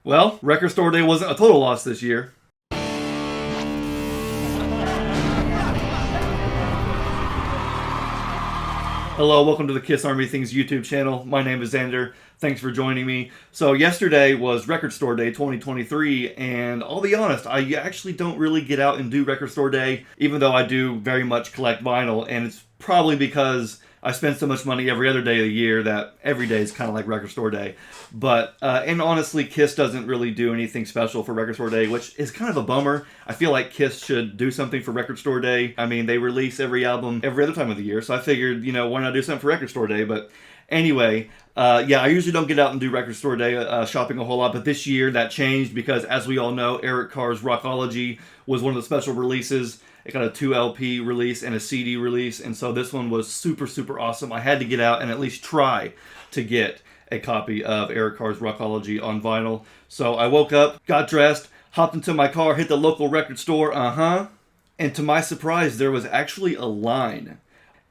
Well, Record Store Day wasn't a total loss this year. Hello, welcome to the Kiss Army Things YouTube channel. My name is Xander. Thanks for joining me. So yesterday was Record Store Day 2023, and I'll be honest, I actually don't really get out and do Record Store Day, even though I do very much collect vinyl, and it's probably because I spend so much money every other day of the year that every day is kind of like Record Store Day. But, and honestly, Kiss doesn't really do anything special for Record Store Day, which is kind of a bummer. I feel like Kiss should do something for Record Store Day. I mean, they release every album every other time of the year, so I figured, why not do something for Record Store Day? But anyway, yeah, I usually don't get out and do Record Store Day shopping a whole lot, but this year that changed because, as we all know, Eric Carr's Rockology was one of the special releases. It got a 2 LP release and a CD release, and so this one was super, super awesome. I had to get out and at least try to get a copy of Eric Carr's Rockology on vinyl. So I woke up, got dressed, hopped into my car, hit the local record store, and to my surprise, there was actually a line.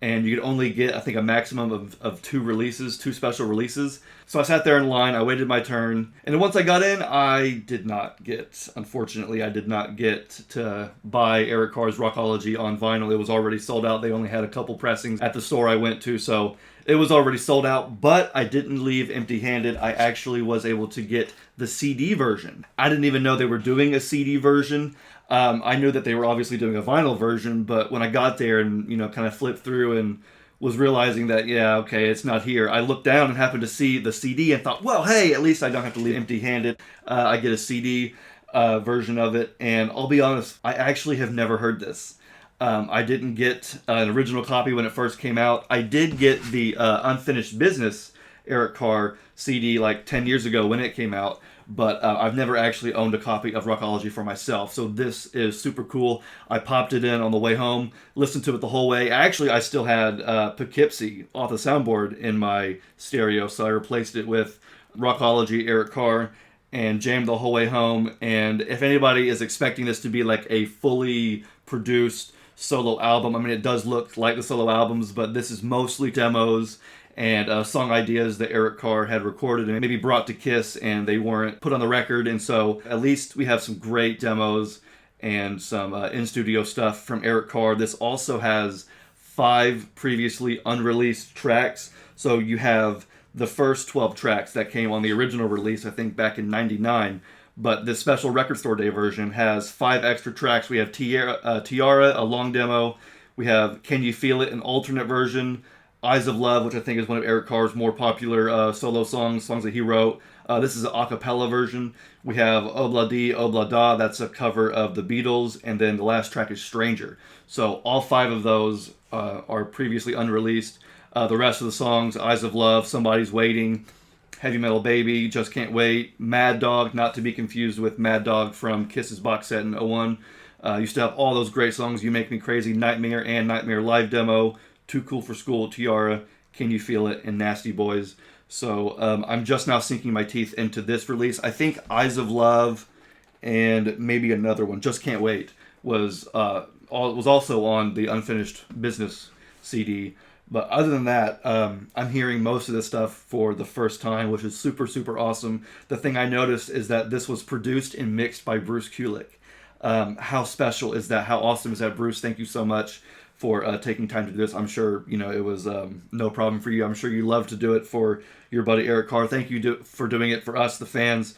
And you could only get, I think, a maximum of two special releases. So I sat there in line, I waited my turn, and then once I got in, unfortunately, I did not get to buy Eric Carr's Rockology on vinyl. It was already sold out. They only had a couple pressings at the store I went to, so it was already sold out, but I didn't leave empty-handed. I actually was able to get the CD version. I didn't even know they were doing a CD version. I knew that they were obviously doing a vinyl version, but when I got there and, kind of flipped through and was realizing that, yeah, okay, it's not here, I looked down and happened to see the CD and thought, well, hey, at least I don't have to leave empty-handed. I get a CD version of it, and I'll be honest, I actually have never heard this. I didn't get an original copy when it first came out. I did get the Unfinished Business Eric Carr CD like 10 years ago when it came out, but I've never actually owned a copy of Rockology for myself, so this is super cool. I popped it in on the way home, listened to it the whole way. Actually, I still had Poughkeepsie off the soundboard in my stereo, so I replaced it with Rockology Eric Carr and jammed the whole way home. And if anybody is expecting this to be like a fully produced solo album, I mean, it does look like the solo albums, but this is mostly demos and song ideas that Eric Carr had recorded and maybe brought to Kiss, and they weren't put on the record. And so at least we have some great demos and some in-studio stuff from Eric Carr. This also has 5 previously unreleased tracks. So you have the first 12 tracks that came on the original release, I think back in '99. But this special Record Store Day version has 5 extra tracks. We have Tiara, a long demo. We have Can You Feel It, an alternate version. Eyes of Love, which I think is one of Eric Carr's more popular solo songs that he wrote. This is an a cappella version. We have Obla Di, Obla Da, that's a cover of the Beatles, and then the last track is Stranger. So all 5 of those are previously unreleased. The rest of the songs, Eyes of Love, Somebody's Waiting, Heavy Metal Baby, Just Can't Wait, Mad Dog, not to be confused with Mad Dog from Kiss's box set in '01. You still have all those great songs, You Make Me Crazy, Nightmare, and Nightmare Live Demo, Too Cool for School, Tiara, Can You Feel It, and Nasty Boys. So I'm just now sinking my teeth into this release. I think Eyes of Love and maybe another one, Just Can't Wait, was also on the Unfinished Business CD. But other than that, I'm hearing most of this stuff for the first time, which is super, super awesome. The thing I noticed is that this was produced and mixed by Bruce Kulick. How special is that? How awesome is that, Bruce? Thank you so much for taking time to do this. I'm sure, it was no problem for you. I'm sure you love to do it for your buddy Eric Carr. Thank you for doing it for us, the fans,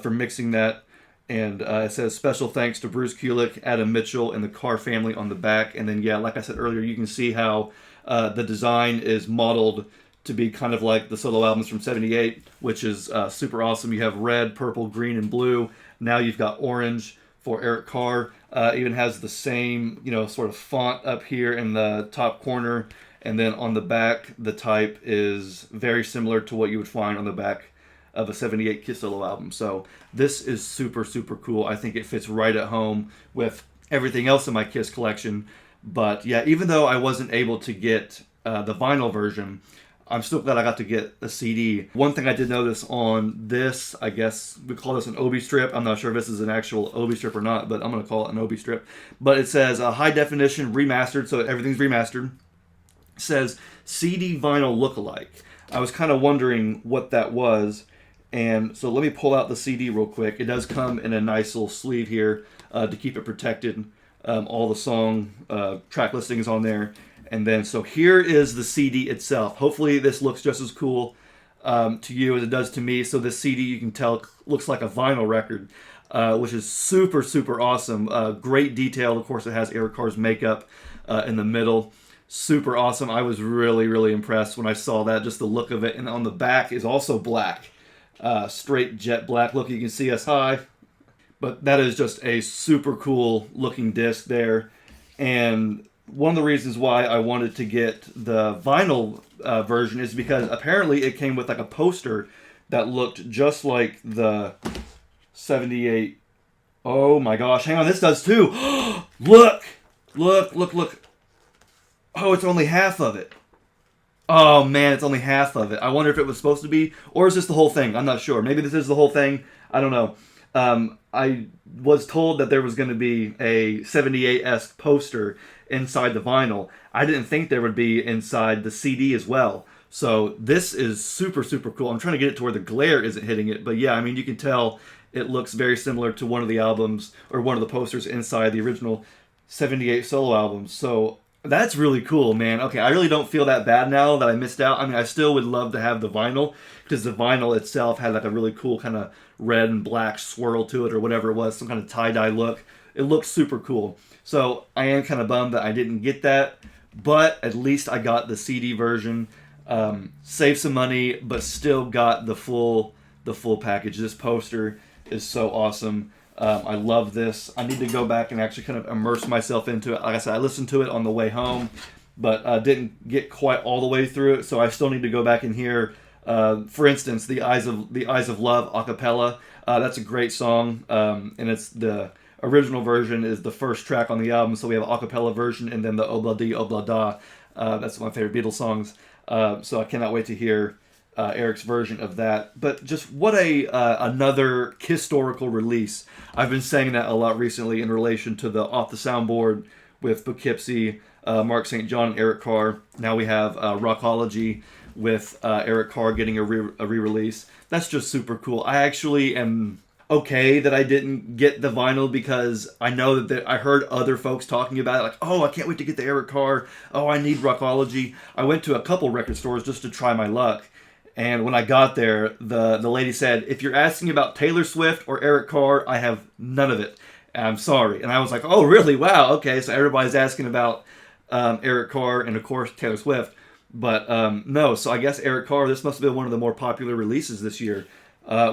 for mixing that. And it says, special thanks to Bruce Kulick, Adam Mitchell, and the Carr family on the back. And then, yeah, like I said earlier, you can see how the design is modeled to be kind of like the solo albums from '78, which is super awesome. You have red, purple, green, and blue. Now you've got orange for Eric Carr. Even has the same, sort of font up here in the top corner. And then on the back, the type is very similar to what you would find on the back of a '78 Kiss solo album. So this is super, super cool. I think it fits right at home with everything else in my Kiss collection. But yeah, even though I wasn't able to get the vinyl version, I'm still glad I got to get a CD. One thing I did notice on this, I guess we call this an Obi strip. I'm not sure if this is an actual Obi strip or not, but I'm going to call it an Obi strip. But it says high definition remastered, so everything's remastered. It says CD vinyl lookalike. I was kind of wondering what that was, And so let me pull out the CD real quick. It does come in a nice little sleeve here to keep it protected. All the song track listings on there. And then, so here is the CD itself. Hopefully this looks just as cool to you as it does to me. So this CD, you can tell, looks like a vinyl record, which is super, super awesome. Great detail. Of course, it has Eric Carr's makeup in the middle. Super awesome. I was really, really impressed when I saw that, just the look of it. And on the back is also black. Straight jet black look. You can see us high. But that is just a super cool looking disc there. And one of the reasons why I wanted to get the vinyl version is because apparently it came with like a poster that looked just like the 78. Oh my gosh, hang on, this does too. Look. Oh, it's only half of it. Oh man, it's only half of it. I wonder if it was supposed to be, or is this the whole thing? I'm not sure. Maybe this is the whole thing. I don't know. I was told that there was going to be a 78-esque poster inside the vinyl. I didn't think there would be inside the CD as well. So this is super, super cool. I'm trying to get it to where the glare isn't hitting it. But yeah, I mean, you can tell it looks very similar to one of the albums, or one of the posters inside the original 78 solo albums. So that's really cool, man. Okay, I really don't feel that bad now that I missed out. I mean, I still would love to have the vinyl, because the vinyl itself had like a really cool kind of red and black swirl to it, or whatever it was, some kind of tie-dye look. It looks super cool. So I am kind of bummed that I didn't get that, but at least I got the CD version. Saved some money, but still got the full package. This poster is so awesome. I love this. I need to go back and actually kind of immerse myself into it. Like I said, I listened to it on the way home, but didn't get quite all the way through it. So I still need to go back and hear, for instance, the Eyes of Love a cappella. That's a great song, and it's the original version is the first track on the album. So we have an a cappella version, and then the Obla Di Obla Da. That's my favorite Beatles songs. So I cannot wait to hear Eric's version of that. But just what another historical release. I've been saying that a lot recently in relation to the Off the Soundboard with Poughkeepsie, Mark St. John, and Eric Carr. Now we have Rockology with Eric Carr getting a re-release. That's just super cool. I actually am okay that I didn't get the vinyl, because I know that I heard other folks talking about it, like, oh, I can't wait to get the Eric Carr. Oh, I need Rockology. I went to a couple record stores just to try my luck. And when I got there, the lady said, if you're asking about Taylor Swift or Eric Carr, I have none of it. I'm sorry. And I was like, oh, really? Wow. Okay. So everybody's asking about Eric Carr and, of course, Taylor Swift. But no. So I guess Eric Carr, this must have been one of the more popular releases this year,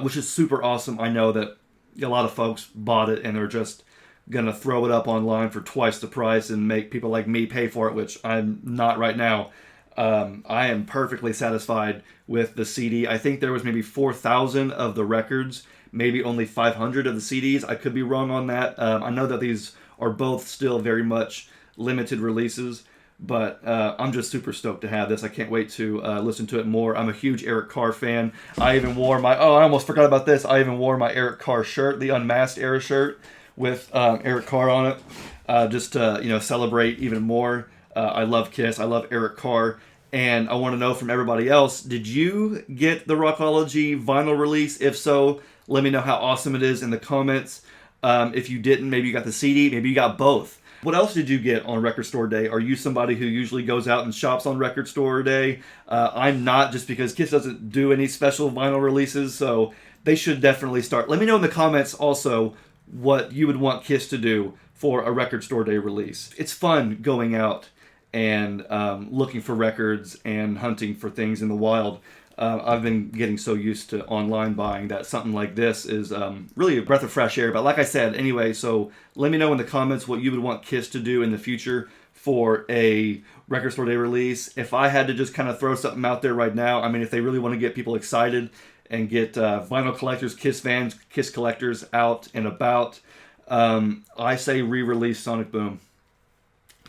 which is super awesome. I know that a lot of folks bought it and are just going to throw it up online for twice the price and make people like me pay for it, which I'm not right now. I am perfectly satisfied with the CD. I think there was maybe 4,000 of the records, maybe only 500 of the CDs. I could be wrong on that. I know that these are both still very much limited releases, but I'm just super stoked to have this. I can't wait to listen to it more. I'm a huge Eric Carr fan. I even wore I almost forgot about this. I even wore my Eric Carr shirt, the Unmasked Era shirt with Eric Carr on it, just to celebrate even more. I love Kiss. I love Eric Carr. And I want to know from everybody else, did you get the Rockology vinyl release? If so, let me know how awesome it is in the comments. If you didn't, maybe you got the CD, maybe you got both. What else did you get on Record Store Day? Are you somebody who usually goes out and shops on Record Store Day? I'm not, just because Kiss doesn't do any special vinyl releases, so they should definitely start. Let me know in the comments also what you would want Kiss to do for a Record Store Day release. It's fun going out and looking for records and hunting for things in the wild. I've been getting so used to online buying that something like this is really a breath of fresh air. But like I said, anyway, so let me know in the comments what you would want Kiss to do in the future for a Record Store Day release. If I had to just kind of throw something out there right now, I mean, if they really want to get people excited and get vinyl collectors, Kiss fans, Kiss collectors out and about, I say re-release Sonic Boom.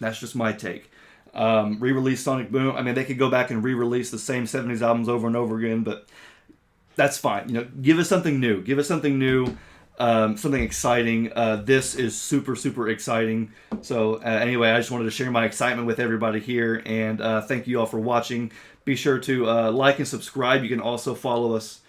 That's just my take. Re-release Sonic Boom. I mean, they could go back and re-release the same 70s albums over and over again, but that's fine. Give us something new. Give us something new, something exciting. This is super, super exciting. So anyway, I just wanted to share my excitement with everybody here, and thank you all for watching. Be sure to like and subscribe. You can also follow us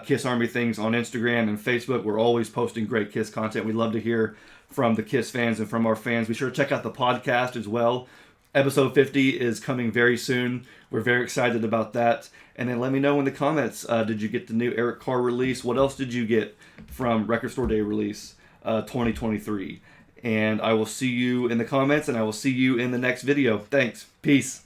Kiss Army things on Instagram and Facebook. We're always posting great Kiss content. We'd love to hear from the Kiss fans and from our fans. Be sure to check out the podcast as well. Episode 50 is coming very soon. We're very excited about that. And then let me know in the comments, did you get the new Eric Carr release? What else did you get from Record Store Day release 2023? And I will see you in the comments, and I will see you in the next video. Thanks. Peace.